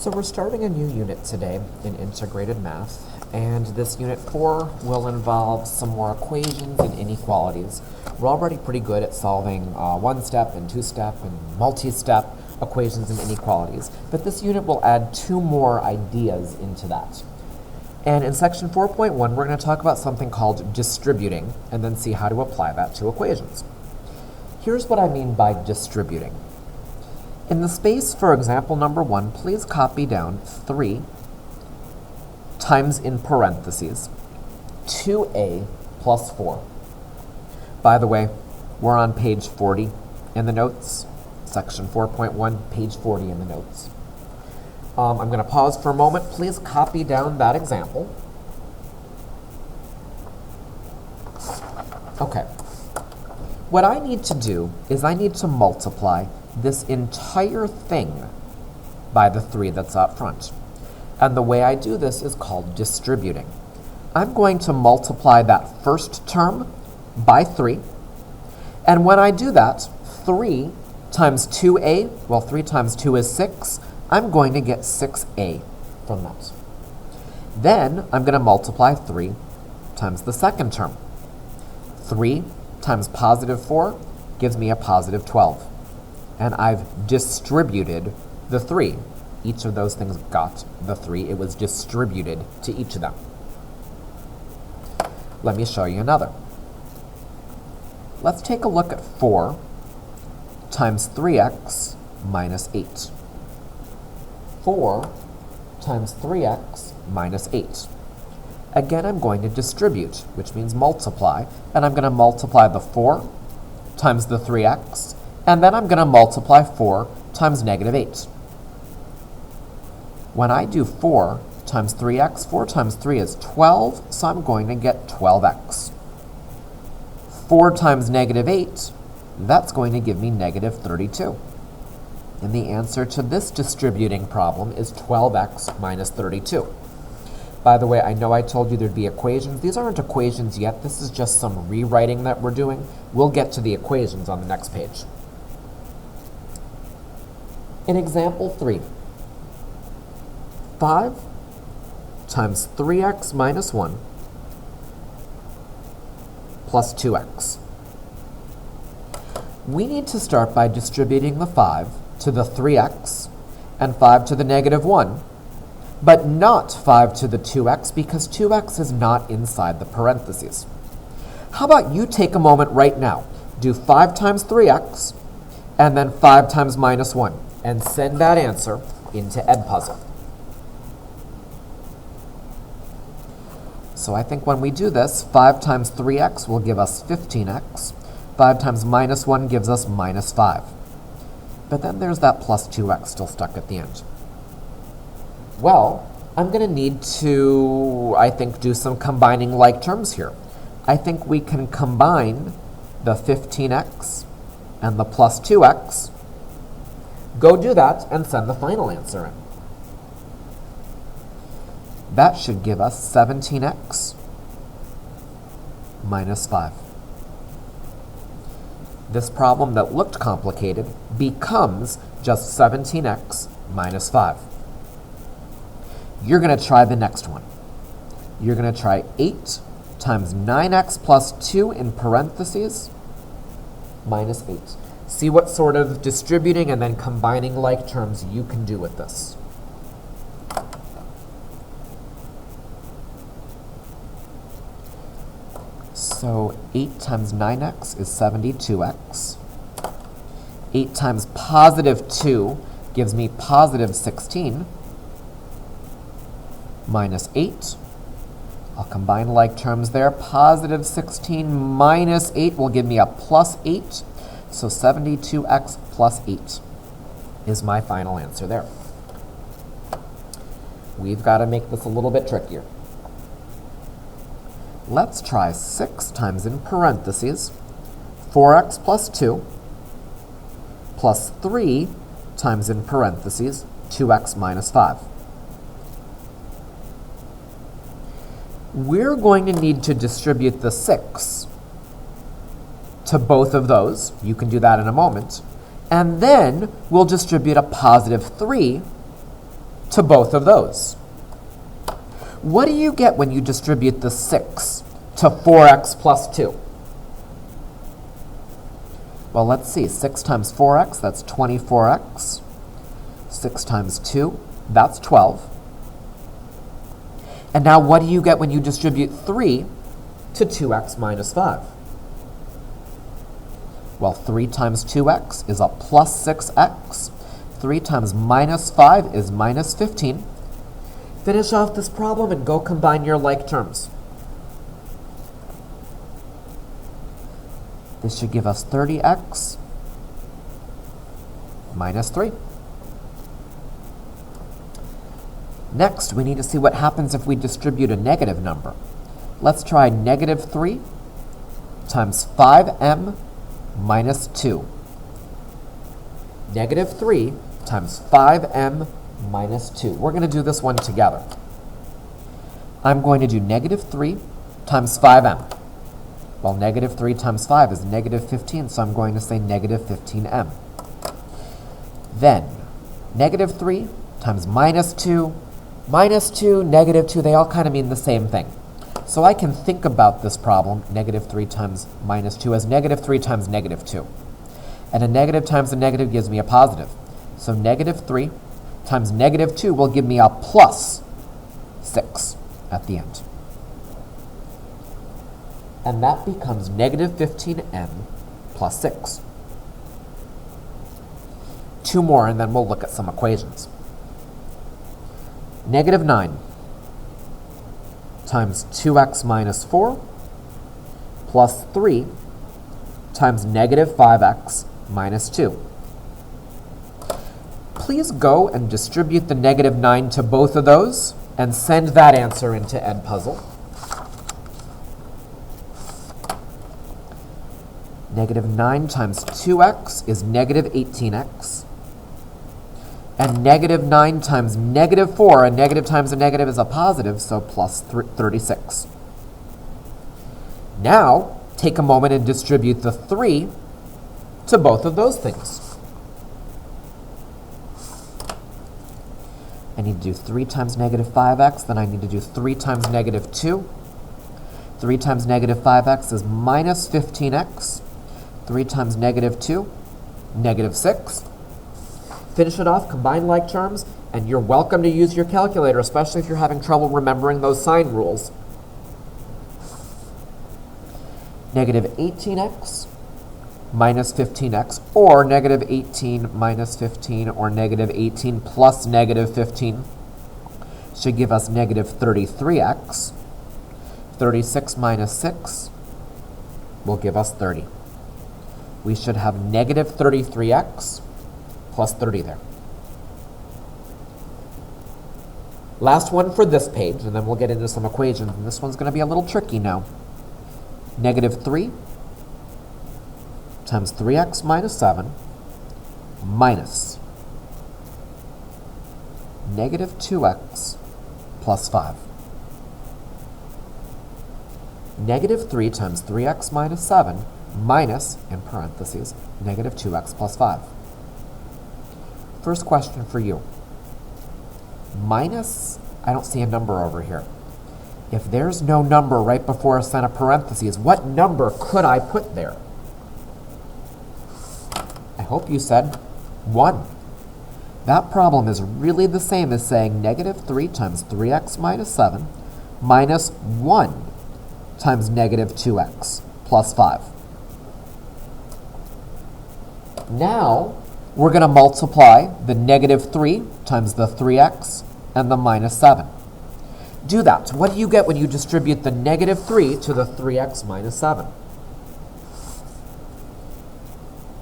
So we're starting a new unit today in integrated math, and this unit 4 will involve some more equations and inequalities. We're already pretty good at solving one-step and two-step and multi-step equations and inequalities, but this unit will add 2 more ideas into that. And in section 4.1, we're going to talk about something called distributing, and then see how to apply that to equations. Here's what I mean by distributing. In the space for example number 1, please copy down 3 times in parentheses 2a plus 4. By the way, we're on page 40 in the notes, section 4.1, page 40 in the notes. I'm going to pause for a moment. Please copy down that example. Okay. What I need to do is I need to multiply this entire thing by the 3 that's up front. And the way I do this is called distributing. I'm going to multiply that first term by 3. And when I do that, 3 times 2a, well, 3 times 2 is 6. I'm going to get 6a from that. Then I'm going to multiply 3 times the second term. 3 times positive 4 gives me a positive 12. And I've distributed the 3. Each of those things got the 3. It was distributed to each of them. Let me show you another. Let's take a look at 4 times 3x minus 8. 4 times 3x minus 8. Again, I'm going to distribute, which means multiply, and I'm going to multiply the 4 times the 3x, and then I'm going to multiply 4 times negative 8. When I do 4 times 3x, 4 times 3 is 12, so I'm going to get 12x. 4 times negative 8, that's going to give me negative 32. And the answer to this distributing problem is 12x minus 32. By the way, I know I told you there'd be equations. These aren't equations yet. This is just some rewriting that we're doing. We'll get to the equations on the next page. In example 3, 5 times 3x minus 1 plus 2x. We need to start by distributing the 5 to the 3x and 5 to the negative 1, but not 5 to the 2x because 2x is not inside the parentheses. How about you take a moment right now, do 5 times 3x and then 5 times minus 1, and send that answer into Edpuzzle. So I think when we do this, 5 times 3x will give us 15x. 5 times minus 1 gives us minus 5. But then there's that plus 2x still stuck at the end. Well, I'm going to need to, I think, do some combining like terms here. I think we can combine the 15x and the plus 2x. Go do that and send the final answer in. That should give us 17x minus 5. This problem that looked complicated becomes just 17x minus 5. You're going to try the next one. You're going to try 8 times 9x plus 2 in parentheses minus 8. See what sort of distributing and then combining like terms you can do with this. So 8 times 9x is 72x. 8 times positive 2 gives me positive 16 minus 8. I'll combine like terms there. Positive 16 minus 8 will give me a plus 8. So 72x plus 8 is my final answer there. We've got to make this a little bit trickier. Let's try 6 times in parentheses 4x plus 2 plus 3 times in parentheses 2x minus 5. We're going to need to distribute the 6 to both of those. You can do that in a moment. And then we'll distribute a positive 3 to both of those. What do you get when you distribute the 6 to 4x plus 2? Well, let's see. 6 times 4x, that's 24x. 6 times 2, that's 12. And now what do you get when you distribute 3 to 2x minus 5? Well, 3 times 2x is a plus 6x. 3 times minus 5 is minus 15. Finish off this problem and go combine your like terms. This should give us 30x minus 3. Next, we need to see what happens if we distribute a negative number. Let's try negative 3 times 5m minus 2. Negative 3 times 5m minus 2. We're going to do this one together. I'm going to do negative 3 times 5m. Well, negative 3 times 5 is negative 15, so I'm going to say negative 15m. Then, negative 3 times minus 2, negative 2, they all kind of mean the same thing. So I can think about this problem, negative 3 times minus 2, as negative 3 times negative 2. And a negative times a negative gives me a positive. So negative 3 times negative 2 will give me a plus 6 at the end. And that becomes negative 15m plus 6. 2 more, and then we'll look at some equations. Negative 9 times 2x minus 4 plus 3 times negative 5x minus 2. Please go and distribute the negative 9 to both of those and send that answer into Edpuzzle. Negative 9 times 2x is negative 18x. And negative 9 times negative 4, a negative times a negative is a positive, so plus 36. Now, take a moment and distribute the 3 to both of those things. I need to do 3 times negative 5x, then I need to do 3 times negative 2. 3 times negative 5x is minus 15x. 3 times negative 2, negative 6. Finish it off, combine like terms, and you're welcome to use your calculator, especially if you're having trouble remembering those sign rules. Negative 18x minus 15x, or negative 18 minus 15, or negative 18 plus negative 15 should give us negative 33x. 36 minus 6 will give us 30. We should have negative 33x plus 30 there. Last one for this page, and then we'll get into some equations, and this one's going to be a little tricky now. Negative 3 times 3x minus 7 minus negative 2x plus 5. Negative 3 times 3x minus 7 minus, in parentheses, negative 2x plus 5. First question for you. Minus, I don't see a number over here. If there's no number right before a set of parentheses, what number could I put there? I hope you said 1. That problem is really the same as saying negative 3 times 3x minus 7 minus 1 times negative 2x plus 5. Now, we're going to multiply the negative 3 times the 3x and the minus 7. Do that. What do you get when you distribute the negative 3 to the 3x minus 7?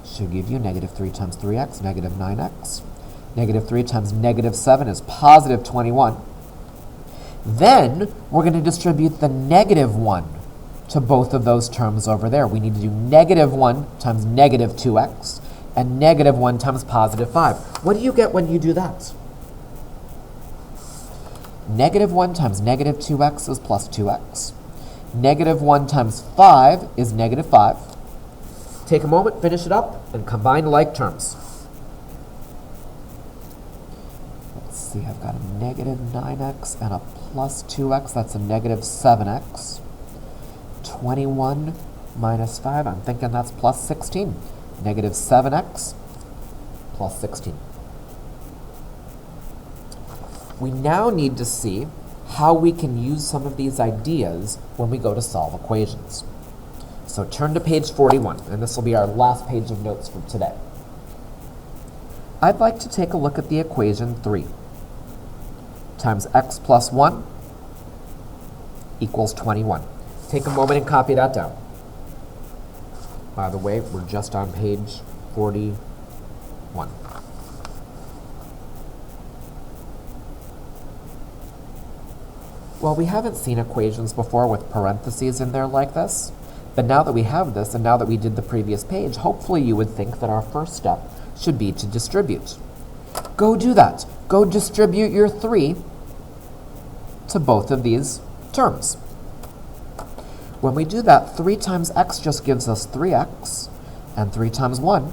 Should give you negative 3 times 3x, negative 9x. Negative 3 times negative 7 is positive 21. Then, we're going to distribute the negative 1 to both of those terms over there. We need to do negative 1 times negative 2x and negative 1 times positive 5. What do you get when you do that? Negative 1 times negative 2x is plus 2x. Negative 1 times 5 is negative 5. Take a moment, finish it up, and combine like terms. Let's see, I've got a negative 9x and a plus 2x. That's a negative 7x. 21 minus 5, I'm thinking that's plus 16. Negative 7x plus 16. We now need to see how we can use some of these ideas when we go to solve equations. So turn to page 41, and this will be our last page of notes for today. I'd like to take a look at the equation 3 times x plus 1 equals 21. Take a moment and copy that down. By the way, we're just on page 41. Well, we haven't seen equations before with parentheses in there like this, but now that we have this and now that we did the previous page, hopefully you would think that our first step should be to distribute. Go do that. Go distribute your 3 to both of these terms. When we do that, 3 times x just gives us 3x, and 3 times 1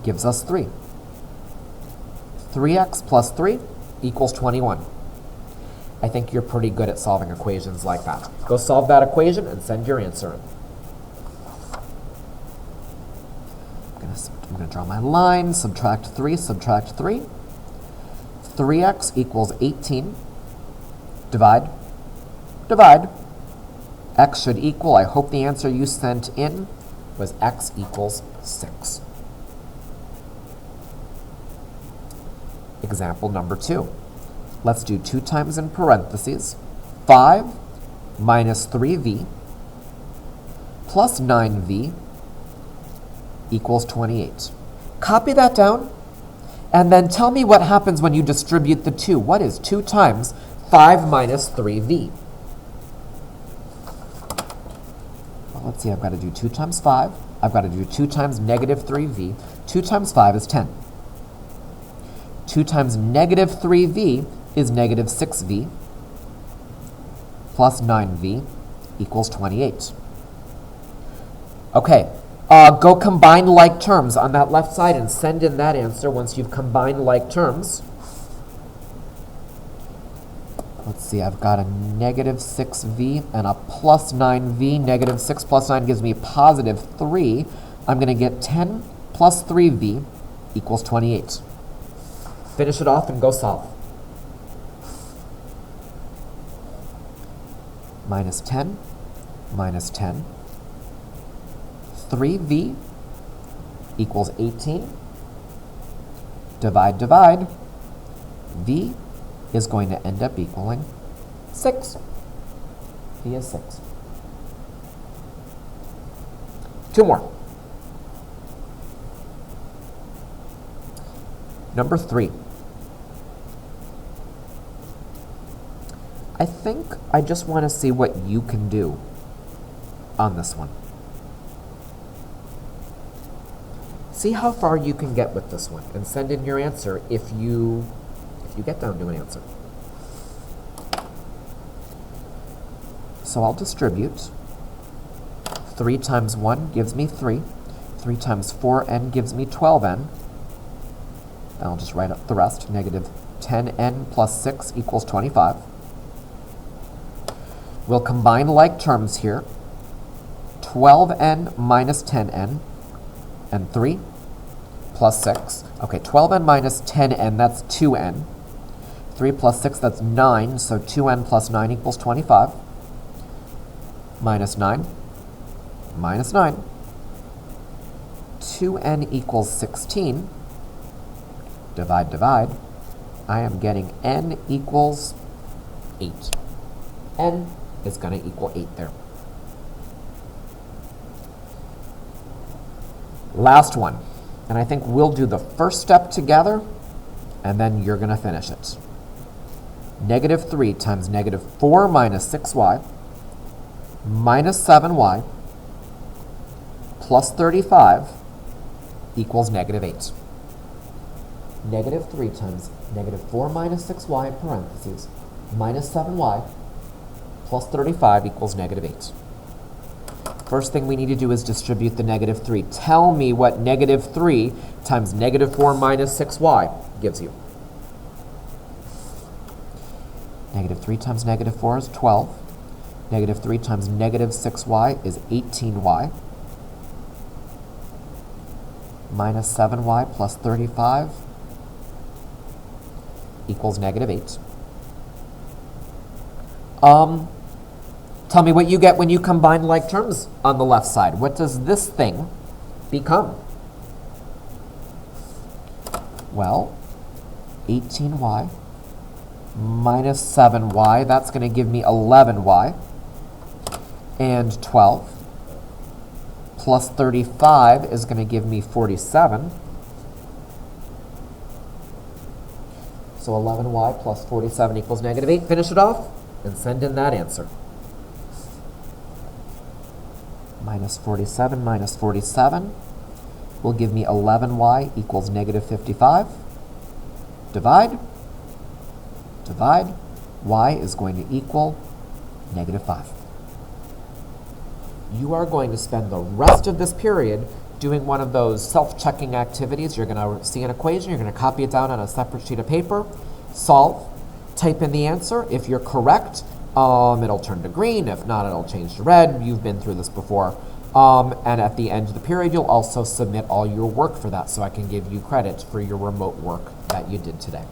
gives us 3. 3x plus 3 equals 21. I think you're pretty good at solving equations like that. Go solve that equation and send your answer in. I'm going to draw my line, subtract 3, subtract 3. 3x equals 18. Divide, divide. X should equal, I hope the answer you sent in was x equals 6. Example number 2. Let's do 2 times in parentheses. 5 minus 3v plus 9v equals 28. Copy that down, and then tell me what happens when you distribute the 2. What is 2 times 5 minus 3v? Well, let's see, I've got to do 2 times 5. I've got to do 2 times negative 3v. 2 times 5 is 10. 2 times negative 3v is negative 6v plus 9v equals 28. Okay, go combine like terms on that left side and send in that answer once you've combined like terms. Let's see, I've got a negative 6v and a plus 9v. Negative 6 plus 9 gives me positive 3. I'm going to get 10 plus 3v equals 28. Finish it off and go solve. Minus 10, minus 10. 3v equals 18. Divide, divide. V is going to end up equaling 6. V is 6. 2 more. Number 3. I think I just want to see what you can do on this one. See how far you can get with this one and send in your answer if you get down to an answer. So I'll distribute. 3 times 1 gives me 3. 3 times 4n gives me 12n. And I'll just write up the rest. Negative 10n plus 6 equals 25. We'll combine like terms here. 12n minus 10n and 3 plus 6. Okay, 12n minus 10n, that's 2n. 3 plus 6, that's 9, so 2n plus 9 equals 25. Minus 9, minus 9. 2n equals 16. Divide, divide. I am getting n equals 8. N is going to equal 8 there. Last one. And I think we'll do the first step together, and then you're going to finish it. Negative 3 times negative 4 minus 6y minus 7y plus 35 equals negative 8. Negative 3 times negative 4 minus 6y parentheses minus 7y plus 35 equals negative 8. First thing we need to do is distribute the negative 3. Tell me what negative 3 times negative 4 minus 6y gives you. Negative 3 times negative 4 is 12. Negative 3 times negative 6y is 18y. Minus 7y plus 35 equals negative 8. Tell me what you get when you combine like terms on the left side. What does this thing become? Well, 18y minus 7y, that's going to give me 11y, and 12 plus 35 is going to give me 47. So 11y plus 47 equals negative 8. Finish it off and send in that answer. Minus 47 minus 47 will give me 11y equals negative 55. Divide. Divide. Y is going to equal negative 5. You are going to spend the rest of this period doing one of those self-checking activities. You're going to see an equation, you're going to copy it down on a separate sheet of paper, solve, type in the answer. If you're correct, it'll turn to green. If not, it'll change to red. You've been through this before. And at the end of the period, you'll also submit all your work for that, so I can give you credit for your remote work that you did today.